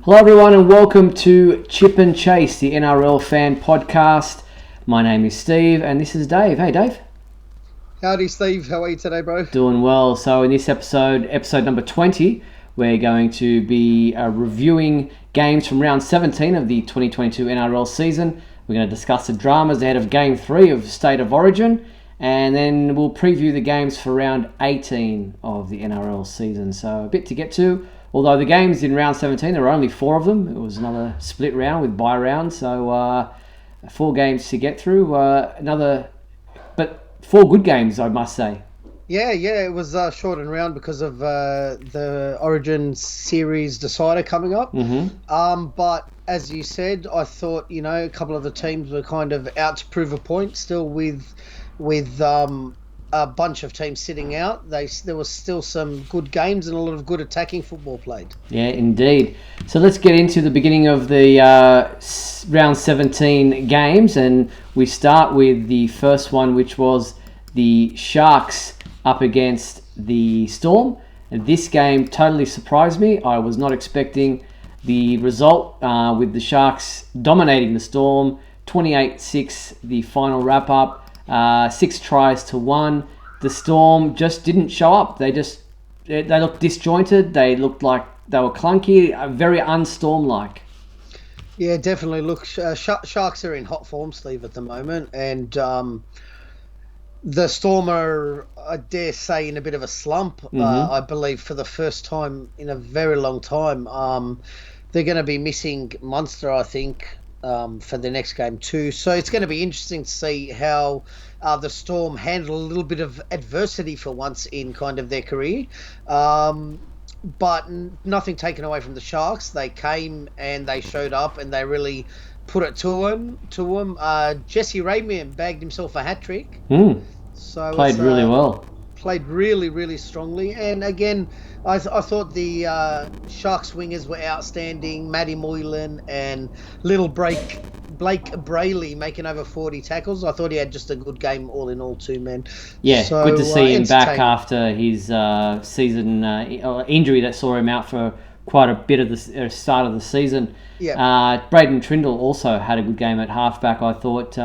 Hello everyone and welcome to Chip and Chase, the NRL Fan Podcast. My name is Steve and this is Dave. Hey Dave. Howdy Steve, how are you today, bro? Doing well. So in this episode number 20, we're going to be reviewing games from round 17 of the 2022 NRL season. We're going to discuss the dramas ahead of game 3 of State of Origin, and then we'll preview the games for round 18 of the NRL season. So a bit to get to. Although the games in round 17, there were only 4 of them. It was another split round with bye rounds. So 4 games to get through. But 4 good games, I must say. Yeah, it was shortened round because of the Origin series decider coming up. Mm-hmm. But as you said, I thought, a couple of the teams were kind of out to prove a point still with a bunch of teams sitting out. There was still some good games and a lot of good attacking football played. Yeah, indeed. So let's get into the beginning of the round 17 games, and we start with the first one, which was the Sharks up against the Storm. And this game totally surprised me. I was not expecting the result, with the Sharks dominating the Storm, 28-6 the final wrap-up. 6 tries to 1. The Storm just didn't show up. They looked disjointed. They looked like they were clunky, very un-Storm-like. Yeah, definitely. Look, Sharks are in hot form, Steve, at the moment, and the Storm are, I dare say, in a bit of a slump. I believe for the first time in a very long time. They're going to be missing Munster, I think, for the next game too. So it's going to be interesting to see how the Storm handle a little bit of adversity for once in kind of their career. But nothing taken away from the Sharks. They came and they showed up and they really put it to him. Jesse Rayman bagged himself a hat-trick. So played really well. Played really, really strongly. And again, I thought the Sharks wingers were outstanding. Matty Moylan and little Blake Brayley making over 40 tackles. I thought he had just a good game all in all too, man. Yeah, so, good to see him back after his season injury that saw him out for quite a bit of the start of the season. Yeah. Braden Trindle also had a good game at halfback, I thought,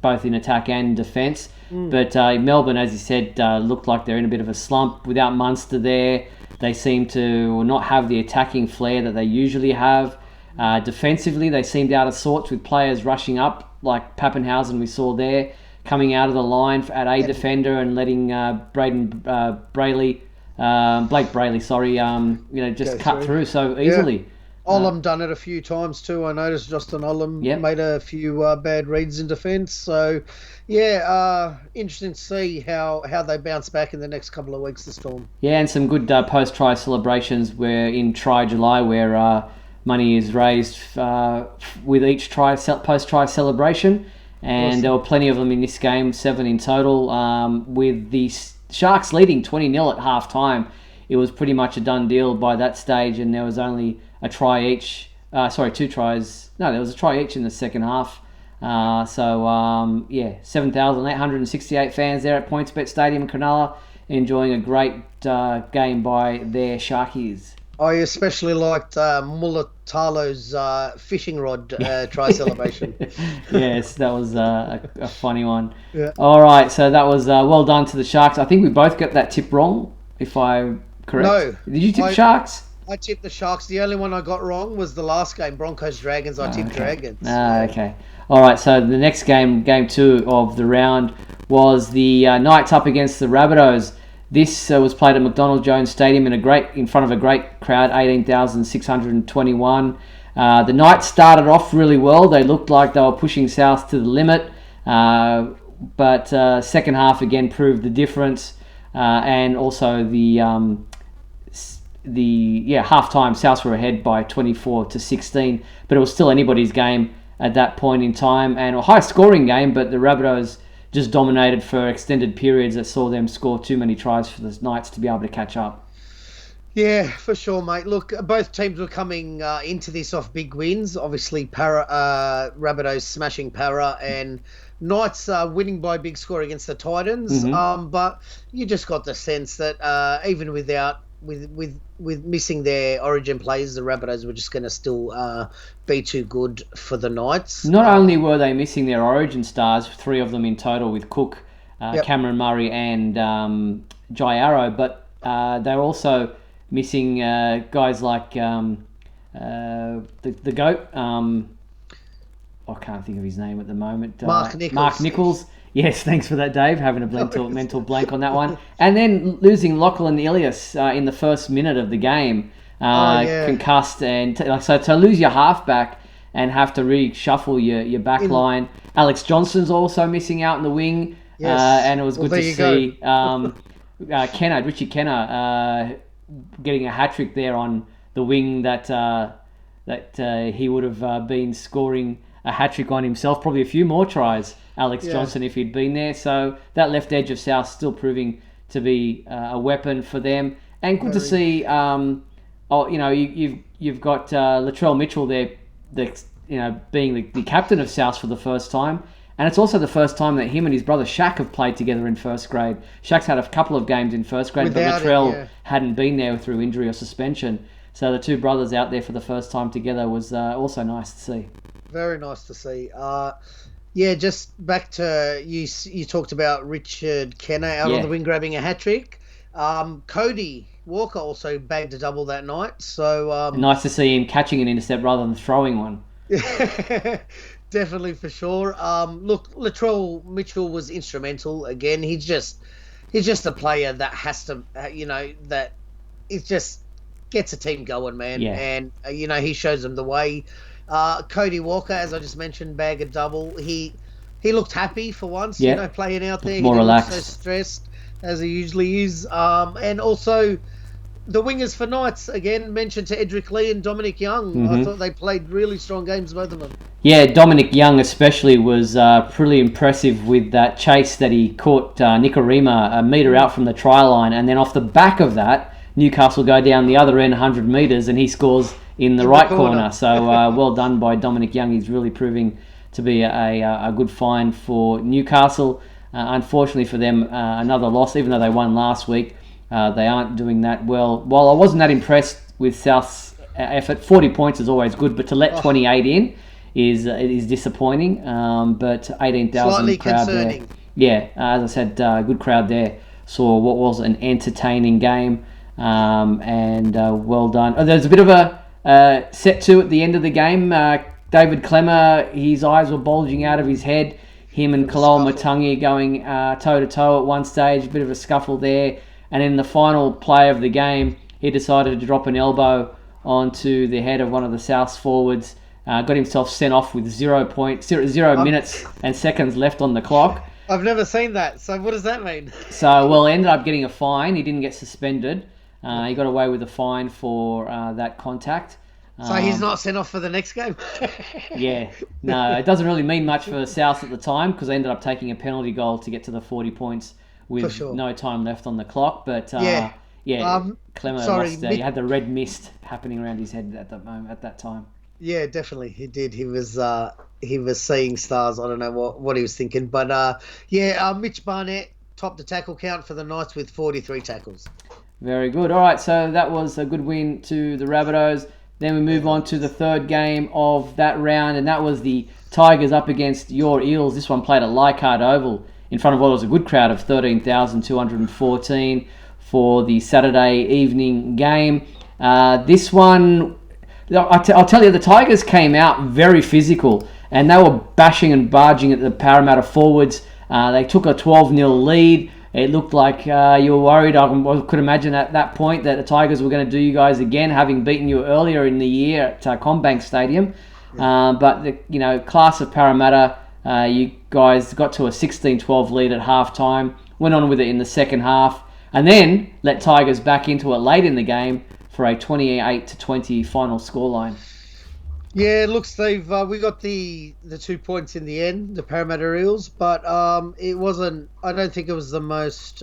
both in attack and defence. But Melbourne, as you said, looked like they're in a bit of a slump. Without Munster there, they seem to not have the attacking flair that they usually have. Defensively, they seemed out of sorts with players rushing up, like Pappenhausen we saw there, coming out of the line at a defender and letting Blake Brayley, just cut through so easily. Yeah. Olam done it a few times too. I noticed Justin Olam made a few bad reads in defence. So, interesting to see how they bounce back in the next couple of weeks, the Storm. Yeah, and some good post-try celebrations where in Try July where money is raised with each post-try celebration. And awesome. There were plenty of them in this game, 7 in total, with the Sharks leading 20-0 at half-time. It was pretty much a done deal by that stage, and there was only a try each. 2 tries. No, there was a try each in the second half. 7,868 fans there at PointsBet Stadium in Cronulla, enjoying a great game by their Sharkies. I especially liked Mulatalo's fishing rod try celebration. Yes, that was a funny one. Yeah. All right, so that was well done to the Sharks. I think we both got that tip wrong, if I'm correct. No. Did you tip Sharks? I tipped the Sharks. The only one I got wrong was the last game, Broncos-Dragons. I tipped Dragons. Okay. All right, so the next game 2 of the round, was the Knights up against the Rabbitohs. This was played at McDonald Jones Stadium in front of a great crowd, 18,621. The Knights started off really well. They looked like they were pushing South to the limit, but second half again proved the difference, and also the half-time Souths were ahead by 24-16, but it was still anybody's game at that point in time, and a high-scoring game, but the Rabbitohs just dominated for extended periods that saw them score too many tries for the Knights to be able to catch up. Yeah, for sure, mate. Look, both teams were coming into this off big wins. Obviously, Rabbitohs smashing Para, and Knights winning by big score against the Titans. But you just got the sense that even without with missing their Origin players, the Rabbitohs were just going to still be too good for the Knights. Not only were they missing their Origin stars, 3 of them in total with Cook, Cameron Murray and Jai Arrow, but they're also missing guys like the GOAT. I can't think of his name at the moment. Mark Nichols. Yes, thanks for that, Dave. Having a mental blank on that one. And then losing Lachlan Ilias in the first minute of the game, concussed. And so to lose your halfback and have to reshuffle your back line. Alex Johnson's also missing out in the wing. Yes. And it was good to see Richie Kenner getting a hat-trick there on the wing that he would have been scoring a hat-trick on himself, probably a few more tries, Alex Johnson, if he'd been there. So that left edge of South still proving to be a weapon for them. And good to see, you've got Latrell Mitchell there, being the captain of South for the first time. And it's also the first time that him and his brother Shaq have played together in first grade. Shaq's had a couple of games in first grade, but Latrell hadn't been there through injury or suspension. So the two brothers out there for the first time together was also nice to see. Very nice to see. Just back to you talked about Richard Kenner out on the wing grabbing a hat-trick. Cody Walker also bagged a double that night. So nice to see him catching an intercept rather than throwing one. Definitely, for sure. Look, Latrell Mitchell was instrumental again. He's just a player that has to, that it just gets a team going, man. Yeah. And he shows them the way. Cody Walker, as I just mentioned, bag a double. He looked happy for once, playing out there. More relaxed. So stressed as he usually is. And also the wingers for Knights, again, mentioned to Edric Lee and Dominic Young. Mm-hmm. I thought they played really strong games, both of them. Yeah, Dominic Young especially was pretty impressive with that chase that he caught Nikorima a metre out from the try line. And then off the back of that, Newcastle go down the other end 100 metres and he scores in the right corner. So well done by Dominic Young. He's really proving to be a good find for Newcastle. Unfortunately for them, another loss, even though they won last week. They aren't doing that well. While I wasn't that impressed with South's effort, 40 points is always good, but to let 28 in is disappointing. But 18,000 crowd concerning. There. Yeah, as I said, good crowd there. Saw what was an entertaining game, and well done. There's a bit of a set to at the end of the game. David Clemmer, his eyes were bulging out of his head. Him and Kalol Matangi going toe-to-toe at one stage. A bit of a scuffle there. And in the final play of the game, he decided to drop an elbow onto the head of one of the South's forwards. Got himself sent off with 0 minutes and seconds left on the clock. I've never seen that. So what does that mean? So, ended up getting a fine. He didn't get suspended. He got away with a fine for that contact. So he's not sent off for the next game? Yeah. No, it doesn't really mean much for South at the time because they ended up taking a penalty goal to get to the 40 points with no time left on the clock. But Clemmer lost. He had the red mist happening around his head at that time. Yeah, definitely he did. He was seeing stars. I don't know what he was thinking, but Mitch Barnett topped the tackle count for the Knights with 43 tackles. Very good. All right, so that was a good win to the Rabbitohs. Then we move on to the third game of that round, and that was the Tigers up against your Eels. This one played at Leichhardt Oval in front of what was a good crowd of 13,214 for the Saturday evening game. This one, I'll tell you, the Tigers came out very physical, and they were bashing and barging at the Parramatta forwards. They took a 12-0 lead. It looked like you were worried. I could imagine at that point that the Tigers were going to do you guys again, having beaten you earlier in the year at Combank Stadium. But the class of Parramatta, you guys got to a 16-12 lead at halftime, went on with it in the second half, and then let Tigers back into it late in the game for a 28-20 final scoreline. Yeah, look, Steve, we got the 2 points in the end, the Parramatta Eels, but it wasn't. I don't think it was the most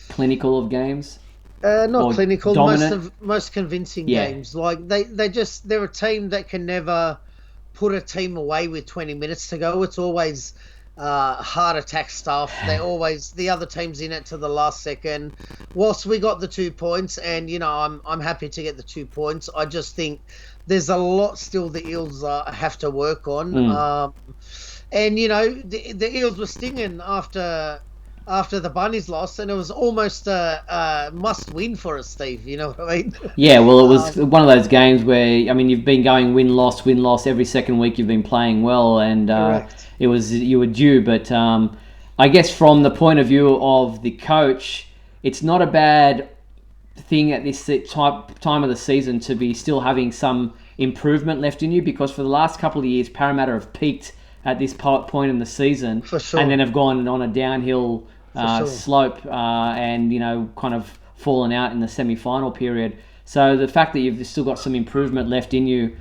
clinical of games. Not clinical, dominant. most convincing games. Like they're a team that can never put a team away with 20 minutes to go. It's always heart attack stuff. The other team's in it to the last second. Whilst we got the 2 points, and I'm happy to get the 2 points. I just think there's a lot still the Eels have to work on. And the Eels were stinging after the Bunnies lost, and it was almost a must-win for us, Steve. You know what I mean? Yeah, well, it was one of those games where, you've been going win-loss every second week. You've been playing well, and you were due. But I guess from the point of view of the coach, it's not a bad thing at this time of the season to be still having some improvement left in you, because for the last couple of years, Parramatta have peaked at this point in the season, for sure, and then have gone on a downhill slope and kind of fallen out in the semi-final period. So the fact that you've still got some improvement left in you,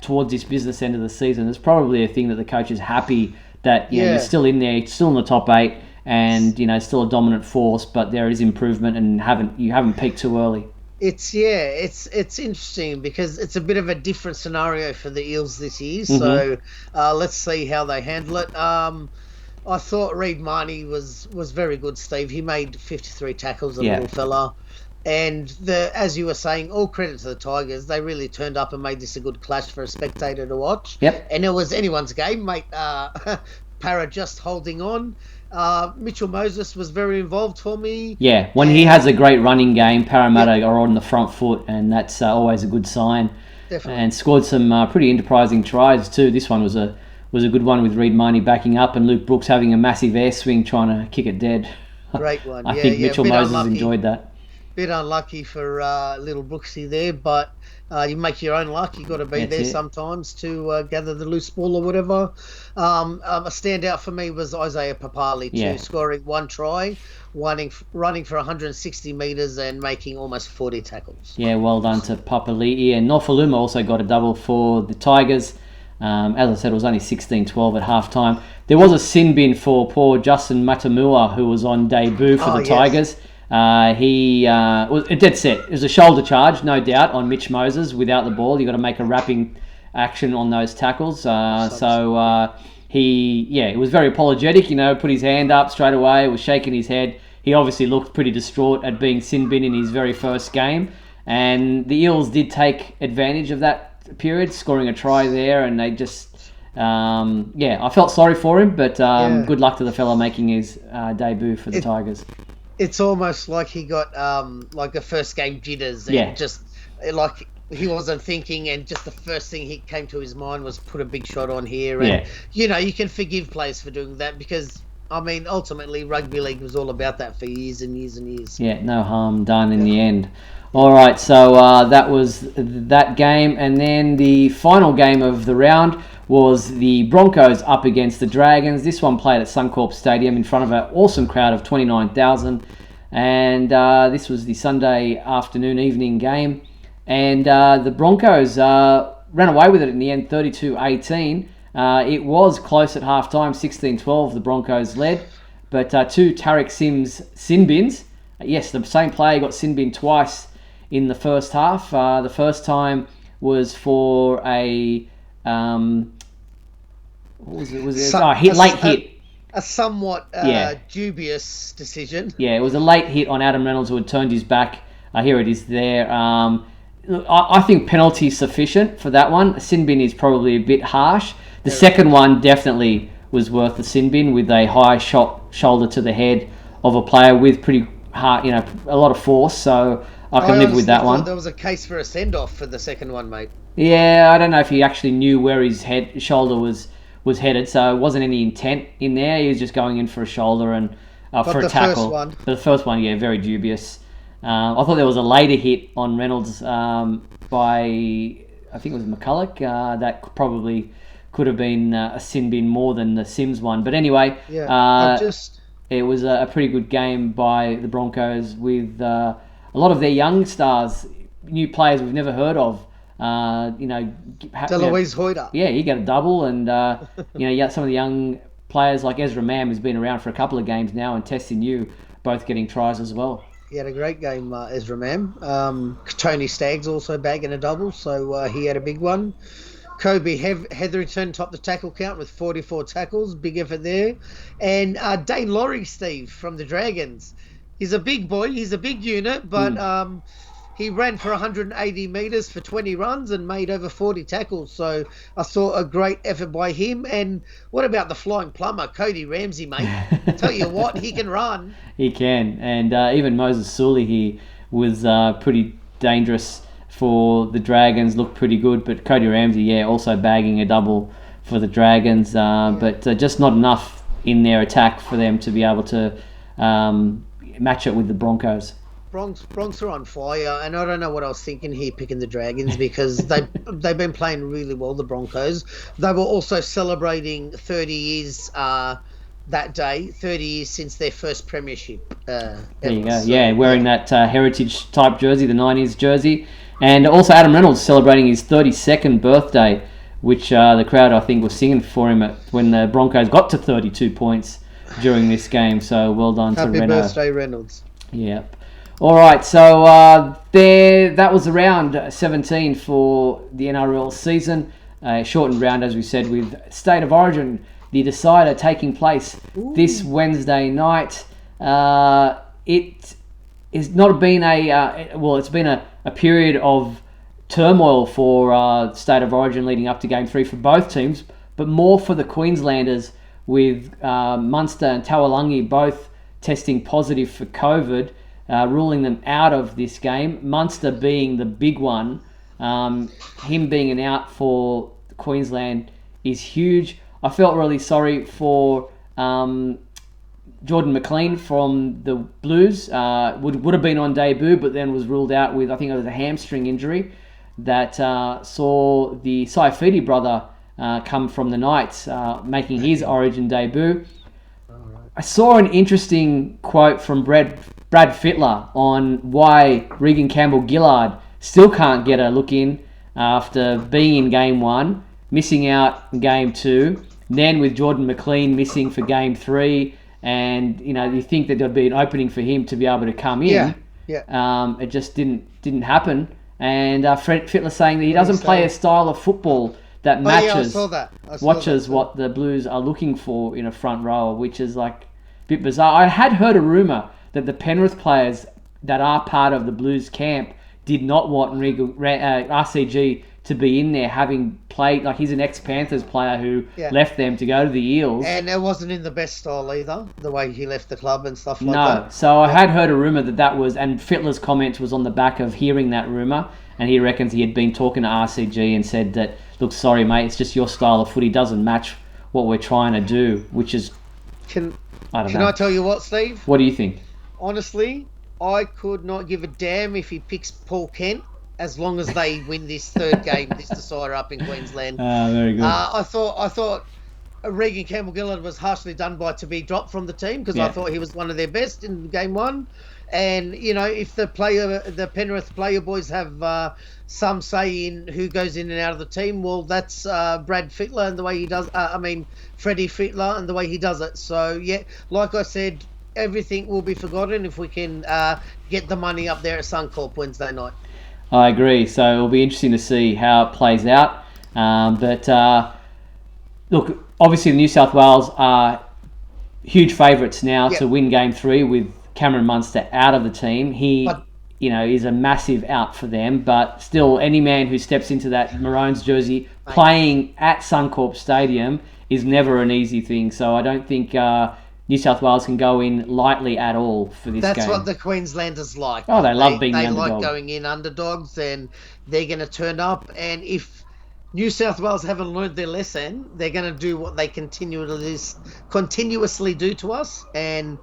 towards this business end of the season, is probably a thing that the coach is happy that you're still in there, still in the top 8, and still a dominant force, but there is improvement, and you haven't peaked too early. It's interesting because it's a bit of a different scenario for the Eels this year. So let's see how they handle it. I thought Reid Marnie was very good, Steve. He made 53 tackles, little fella. And as you were saying, all credit to the Tigers. They really turned up and made this a good clash for a spectator to watch. Yep. And it was anyone's game, mate. Para just holding on. Mitchell Moses was very involved for me. Yeah, when he has a great running game, Parramatta are on the front foot, and that's always a good sign. Definitely. And scored some pretty enterprising tries too. This one was a good one with Reid Marnie backing up, and Luke Brooks having a massive air swing trying to kick it dead. Great one. I think Mitchell Moses enjoyed that. Bit unlucky for little Brooksy there, but you make your own luck. You got to be there sometimes to gather the loose ball or whatever. A standout for me was Isaiah Papali too, scoring 1 try, running for 160 metres and making almost 40 tackles. Yeah, well done to Papali'i. And Nofaluma also got a double for the Tigers. As I said, it was only 16-12 at halftime. There was a sin bin for poor Justin Matamua, who was on debut for the Tigers. He was a dead set. It was a shoulder charge, no doubt, on Mitch Moses without the ball. You got to make a wrapping action on those tackles. He was very apologetic. Put his hand up straight away. Was shaking his head. He obviously looked pretty distraught at being sin bin in his very first game. And the Eels did take advantage of that period, scoring a try there, and they just I felt sorry for him, but good luck to the fella making his debut for the Tigers. It's almost like he got like a first game jitters, and just like he wasn't thinking, and just the first thing he came to his mind was put a big shot on here. And you can forgive players for doing that, because ultimately rugby league was all about that for years and years and years. Yeah, no harm done in the end. All right, so that was that game, and then the final game of the round was the Broncos up against the Dragons. This one played at Suncorp Stadium in front of an awesome crowd of 29,000, and this was the Sunday evening game, and the Broncos ran away with it in the end, 32-18. It was close at halftime, 16-12. The Broncos led, but 2 Tariq Sims sin bins. Yes, the same player got sin bin twice in the first half. The first time was for a late hit. A somewhat dubious decision. Yeah, it was a late hit on Adam Reynolds, who had turned his back. Here it is there. I think penalty sufficient for that one. A sin bin is probably a bit harsh. The second one definitely was worth the sin bin, with a high shoulder to the head of a player with pretty hard, a lot of force. So I can live with that one. There was a case for a send-off for the second one, mate. Yeah, I don't know if he actually knew where his shoulder was headed, so it wasn't any intent in there. He was just going in for a shoulder and for a tackle. But the first one, very dubious. I thought there was a later hit on Reynolds by, I think it was McCulloch, that probably could have been a sin bin more than the Sims one. But anyway, it was a pretty good game by the Broncos, with a lot of their young stars, new players we've never heard of. Deloise Hoyter. Yeah, he got a double, and some of the young players like Ezra Mam, who's been around for a couple of games now, and Tessie New, both getting tries as well. He had a great game, Ezra Mam. Tony Staggs also bagging a double, so he had a big one. Kobe Hetherington topped the tackle count with 44 tackles. Big effort there. And Dane Laurie, Steve, from the Dragons. He's a big boy. He's a big unit, but he ran for 180 metres for 20 runs and made over 40 tackles. So I saw a great effort by him. And what about the flying plumber, Cody Ramsey, mate? Tell you what, he can run. He can. And even Moses Sully here was pretty dangerous for the Dragons, looked pretty good. But Cody Ramsey, also bagging a double for the Dragons. But just not enough in their attack for them to be able to match it with the Broncos. Bronx are on fire, and I don't know what I was thinking here picking the Dragons because they've been playing really well, the Broncos. They were also celebrating 30 years that day, 30 years since their first premiership. There you go. Yeah, wearing that heritage type jersey, the 90s jersey. And also Adam Reynolds celebrating his 32nd birthday, which the crowd, I think, was singing for him when the Broncos got to 32 points during this game. So well done to Reynolds. Happy birthday, Reynolds. Yep. All right, so that was round 17 for the NRL season. Shortened round, as we said, with State of Origin, the decider taking place this Wednesday night. It has not been it's been a period of turmoil for State of Origin leading up to Game 3 for both teams, but more for the Queenslanders with Munster and Tawalangi both testing positive for COVID. Ruling them out of this game. Munster being the big one. Him being an out for Queensland is huge. I felt really sorry for Jordan McLean from the Blues. Would have been on debut, but then was ruled out with, I think it was a hamstring injury that saw the Saifidi brother come from the Knights, making his Origin debut. I saw an interesting quote from Brad Fittler on why Regan Campbell-Gillard still can't get a look in after being in Game 1, missing out in Game 2, then with Jordan McLean missing for Game 3, and you think that there'd be an opening for him to be able to come in. It just didn't happen. And Fittler saying that he doesn't play a style of football that matches what the Blues are looking for in a front row, which is like a bit bizarre. I had heard a rumour that the Penrith players that are part of the Blues camp did not want RCG to be in there, having played, like he's an ex-Panthers player who left them to go to the Eels. And it wasn't in the best style either, the way he left the club and stuff like that. No, so I had heard a rumour that was, and Fittler's comment was on the back of hearing that rumour, and he reckons he had been talking to RCG and said that, look, sorry mate, it's just your style of footy doesn't match what we're trying to do, which is, Can I tell you what, Steve? What do you think? Honestly, I could not give a damn if he picks Paul Kent as long as they win this third game, this decider up in Queensland. Very good. I thought Regan Campbell-Gillard was harshly done by to be dropped from the team because I thought he was one of their best in Game 1. And, if the Penrith player boys have some say in who goes in and out of the team, well, that's Brad Fittler and the way he does, Freddie Fittler and the way he does it. So, like I said, everything will be forgotten if we can get the money up there at Suncorp Wednesday night. I agree. So it'll be interesting to see how it plays out. Look, obviously the New South Wales are huge favourites now to win Game 3 with Cameron Munster out of the team. He is a massive out for them, but still any man who steps into that Maroons jersey playing at Suncorp Stadium is never an easy thing. So I don't think New South Wales can go in lightly at all for this game. That's what the Queenslanders like. Oh, they love being the underdog. They like going in underdogs, and they're going to turn up. And if New South Wales haven't learned their lesson, they're going to do what they continuously do to us and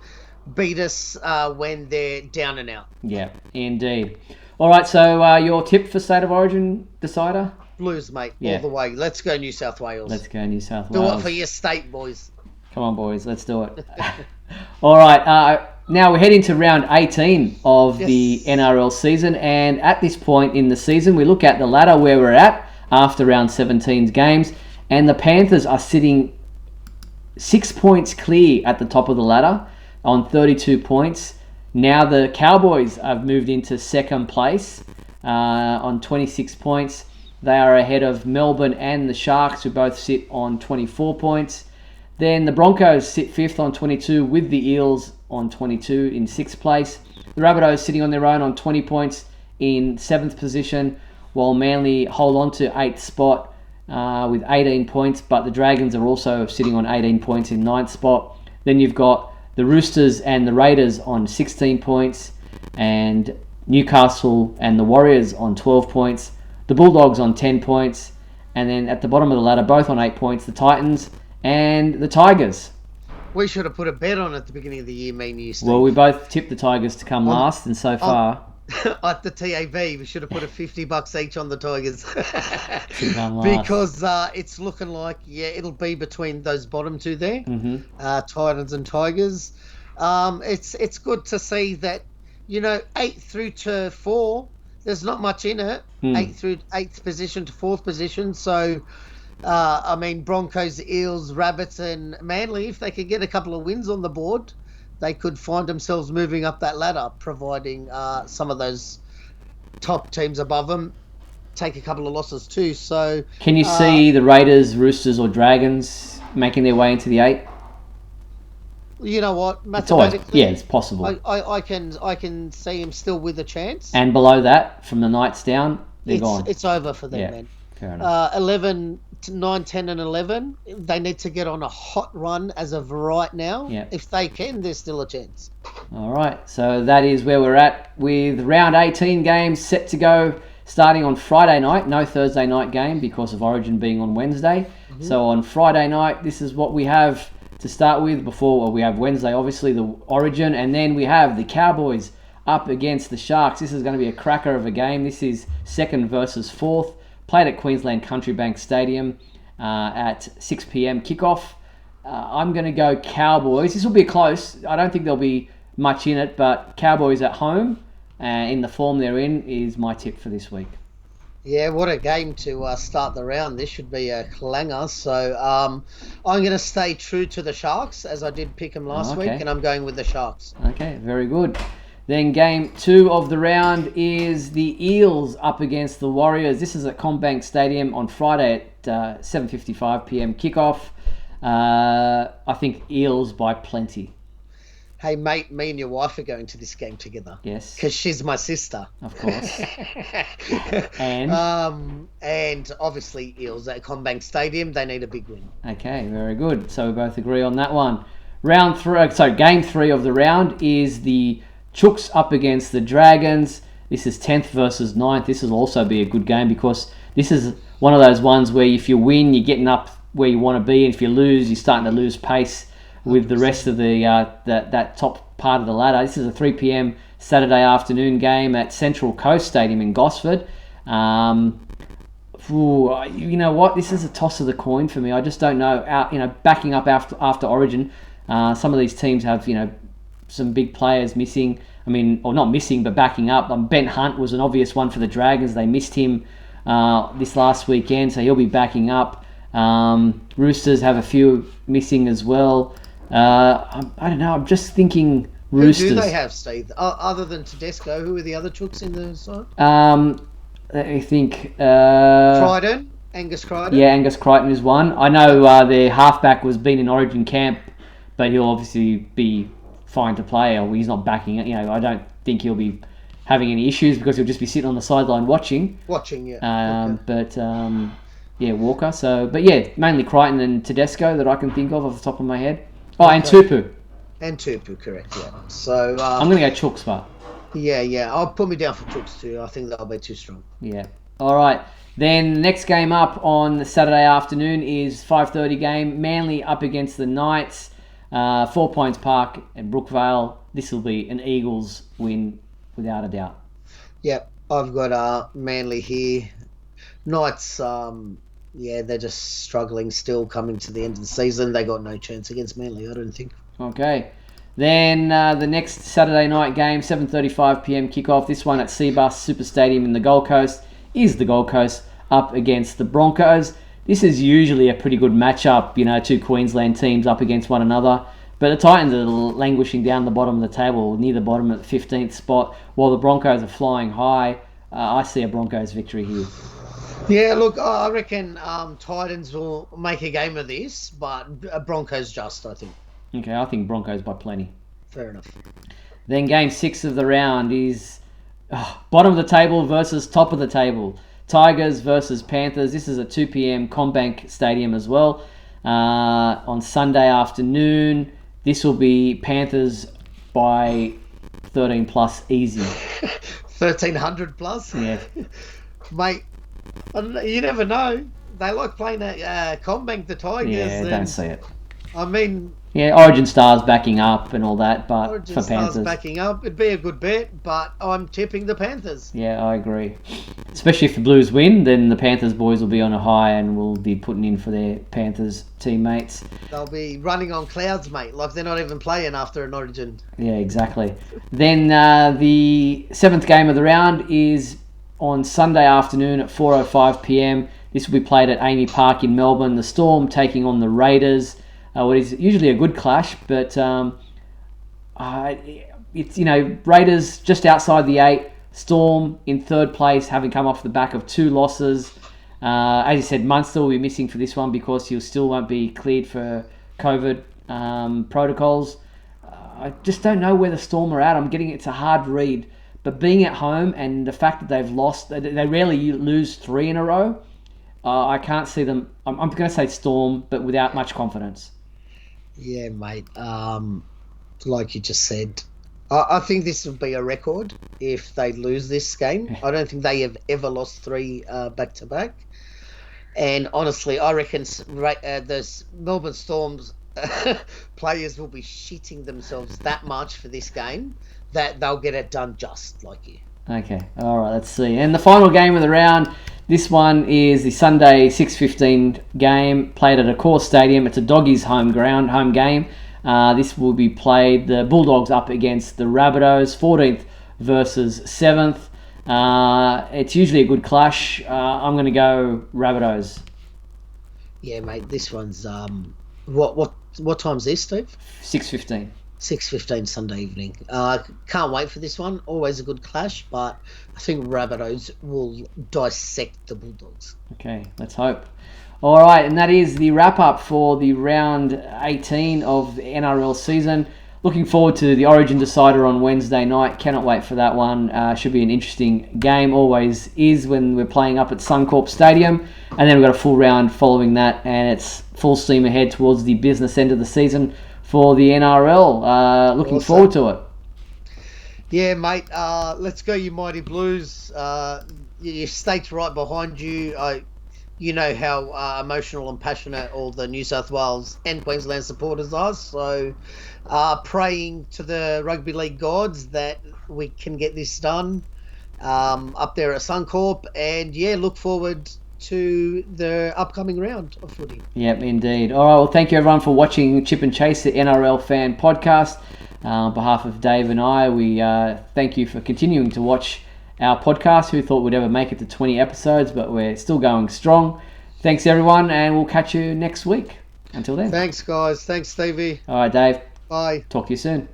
beat us when they're down and out. Yeah, indeed. All right, so your tip for State of Origin decider? Blues, mate, all the way. Let's go New South Wales. Let's go New South Wales. Do it for your state, boys. Come on, boys, let's do it. All right, now we're heading to round 18 of the NRL season, and at this point in the season, we look at the ladder where we're at after round 17's games, and the Panthers are sitting 6 points clear at the top of the ladder on 32 points. Now the Cowboys have moved into second place on 26 points. They are ahead of Melbourne and the Sharks, who both sit on 24 points. Then the Broncos sit 5th on 22 with the Eels on 22 in 6th place. The Rabbitohs sitting on their own on 20 points in 7th position, while Manly hold on to 8th spot with 18 points, but the Dragons are also sitting on 18 points in 9th spot. Then you've got the Roosters and the Raiders on 16 points, and Newcastle and the Warriors on 12 points, the Bulldogs on 10 points, and then at the bottom of the ladder, both on 8 points, the Titans and the Tigers. We should have put a bet on at the beginning of the year, me and you, Steve. Well, we both tipped the Tigers to come last, and so far... At the TAB, we should have put a $50 each on the Tigers. Because it's looking like, it'll be between those bottom two there, Titans and Tigers. It's good to see that, 8 through to 4, there's not much in it. 8 through 8th position to 4th position. So, Broncos, Eels, Rabbits and Manly, if they could get a couple of wins on the board, they could find themselves moving up that ladder, providing some of those top teams above them take a couple of losses too. So, can you see the Raiders, Roosters or Dragons making their way into the 8? You know what? Mathematically, it's possible. I can see him still with a chance. And below that, from the Knights down, they're gone. It's over for them, man. Fair enough. 9, 10 and 11, they need to get on a hot run as of right now. Yep. If they can, there's still a chance. All right, so that is where we're at with round 18 games set to go starting on Friday night. No Thursday night game because of Origin being on Wednesday. So on Friday night, this is what we have to start with. We have Wednesday, obviously, the Origin, and then we have the Cowboys up against the Sharks. This is going to be a cracker of a game. This is 2nd versus 4th. Played at Queensland Country Bank Stadium at 6 p.m. kickoff. I'm going to go Cowboys. This will be close. I don't think there'll be much in it, but Cowboys at home, in the form they're in, is my tip for this week. Yeah, what a game to start the round. This should be a clanger. So I'm going to stay true to the Sharks, as I did pick them last week, and I'm going with the Sharks. Okay, very good. Then game 2 of the round is the Eels up against the Warriors. This is at CommBank Stadium on Friday at 7:55 p.m. kickoff. I think Eels by plenty. Hey, mate, me and your wife are going to this game together. Yes. Because she's my sister. Of course. And obviously Eels at CommBank Stadium, they need a big win. Okay, very good. So we both agree on that one. Game 3 of the round is the Chooks up against the Dragons. This is 10th versus 9th. This will also be a good game because this is one of those ones where if you win, you're getting up where you want to be, and if you lose, you're starting to lose pace with the rest of the that top part of the ladder. This is a 3 p.m. Saturday afternoon game at Central Coast Stadium in Gosford. You know what? This is a toss of the coin for me. I just don't know. Backing up after Origin, some of these teams have some big players missing. Or not missing, but backing up. Ben Hunt was an obvious one for the Dragons. They missed him this last weekend, so he'll be backing up. Roosters have a few missing as well. I don't know. I'm just thinking Roosters. Who do they have, Steve? Other than Tedesco, who are the other Chooks in the side? I think... Crichton? Angus Crichton? Yeah, Angus Crichton is one. I know their halfback was been in Origin camp, but he'll obviously be fine to play, or he's not backing it. I don't think he'll be having any issues because he'll just be sitting on the sideline watching. Yeah. But Walker. So, but yeah, mainly Crichton and Tedesco that I can think of off the top of my head. Oh, and Tupu. And Tupu, correct. Yeah. So I'm going to go Chooks, but I'll put me down for Chooks too. I think that'll be too strong. Yeah. All right. Then the next game up on the Saturday afternoon is 5:30 game. Manly up against the Knights. 4 Points Park and Brookvale. This will be an Eagles win without a doubt. Yep, I've got Manly here. Knights, they're just struggling still coming to the end of the season. They got no chance against Manly, I don't think. Okay. Then the next Saturday night game, 7:35 p.m. kickoff. This one at Seabus Super Stadium in the Gold Coast is the Gold Coast up against the Broncos. This is usually a pretty good matchup, two Queensland teams up against one another. But the Titans are languishing down the bottom of the table, near the bottom at the 15th spot, while the Broncos are flying high. I see a Broncos victory here. Yeah, look, I reckon Titans will make a game of this, but Broncos just, I think. Okay, I think Broncos by plenty. Fair enough. Then game 6 of the round is bottom of the table versus top of the table. Tigers versus Panthers. This is a 2 p.m. CommBank Stadium as well. On Sunday afternoon. This will be Panthers by 13 plus easy. 1,300 plus? Yeah. Mate, you never know. They like playing at CommBank, the Tigers. Yeah, don't see it. I mean... Yeah, Origin Stars backing up and all that, but Origin for Stars Panthers... backing up, it'd be a good bet, but I'm tipping the Panthers. Yeah, I agree. Especially if the Blues win, then the Panthers boys will be on a high and will be putting in for their Panthers teammates. They'll be running on clouds, mate, like they're not even playing after an Origin. Yeah, exactly. Then the 7th game of the round is on Sunday afternoon at 4:05 p.m. This will be played at Amy Park in Melbourne. The Storm taking on the Raiders. What is usually a good clash, but it's, Raiders just outside the 8, Storm in 3rd place, having come off the back of 2 losses. As you said, Munster will be missing for this one because he still won't be cleared for COVID protocols. I just don't know where the Storm are at. I'm getting it's a hard read, but being at home and the fact that they've lost, they rarely lose 3 in a row. I can't see them. I'm going to say Storm, but without much confidence. Yeah, mate. Like you just said, I think this will be a record if they lose this game. I don't think they have ever lost 3 back to back. And honestly, I reckon the Melbourne Storm's players will be shitting themselves that much for this game that they'll get it done just like you. Okay, all right, let's see. And the final game of the round, this one is the Sunday 6:15 game played at Accor Stadium. It's a Doggies home game. This will be played, the Bulldogs up against the Rabbitohs, 14th versus 7th. It's usually a good clash. I'm going to go Rabbitohs. Yeah, mate, this one's... What time's this, Steve? 6:15. 6:15 Sunday evening. Can't wait for this one. Always a good clash, but I think Rabbitohs will dissect the Bulldogs. Okay, let's hope. All right, and that is the wrap-up for the round 18 of the NRL season. Looking forward to the Origin Decider on Wednesday night. Cannot wait for that one. Should be an interesting game. Always is when we're playing up at Suncorp Stadium. And then we've got a full round following that, and it's full steam ahead towards the business end of the season for the NRL. Looking forward to it. Yeah, mate. Let's go, you mighty Blues. Your state's right behind you. You know how emotional and passionate all the New South Wales and Queensland supporters are. So praying to the rugby league gods that we can get this done up there at Suncorp. And, yeah, look forward to the upcoming round of footy. Yep, indeed. All right, well, thank you everyone for watching Chip and Chase, the NRL Fan Podcast. On behalf of Dave and I, we thank you for continuing to watch our podcast. Who thought we'd ever make it to 20 episodes, but we're still going strong. Thanks everyone, and we'll catch you next week. Until then. Thanks, guys. Thanks, Stevie. All right, Dave. Bye. Talk to you soon.